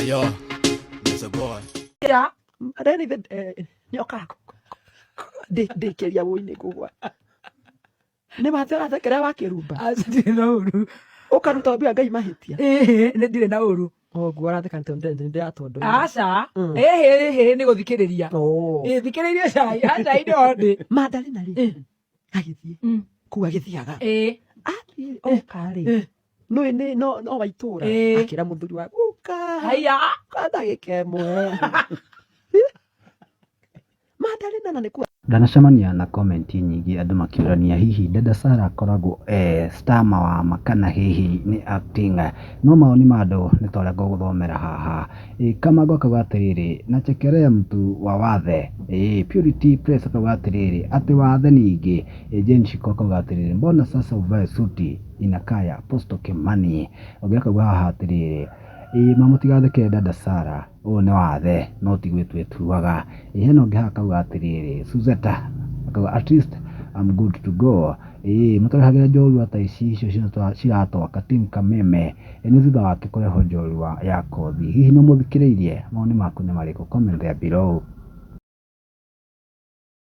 Yo, there's a boy. Yeah, then even nyoka ndekeria woine kugwa ni matera thekera wakirumba Asitire na uru. ukaruta mbia ngai mahitia Ne ndire na uru. oguo aratheka ndende atondo Aca. Ni guthikiriria. Thikiriria cai. Aca indi mandari na ri agithie ku agithiaga athi okari no waitura akira muthuri wa uka haya ndagika imwe mandari na ni ku ndanacemania na komenti nyingĩ andũ makiũrania hihi Dada Sarah akoragwo star wa kana hihi nĩ acting. No maoni ma andũ nĩ ta ũrĩa ngũgũthomera haha. Kama ngoka atĩrĩrĩ, nachekelea mtu wa wathe. Purity Press akauga atĩrĩrĩ, ati wathe ningĩ. Jane Shiko akauga atĩrĩrĩ, mbona sasa uvae suti inakaa ya Apostle Kimani. Ũngĩ akauga haha atĩrĩrĩ, mamutigatheke Dada Sarah, ũũ nĩ wathe no ti gwĩtwo ĩtuaga. Hena ũngĩ haha akauga atĩrĩrĩ, Suzetta akauga at least I'm good to go. Mũtũrehagĩra njorua ta ici icio ciratoka Team Kameme nĩ thutha wake kũreho njorua ya kothi. Hihi nĩ mũthikĩrĩirie? Maoni maku nĩ marĩkũ? Comment there below.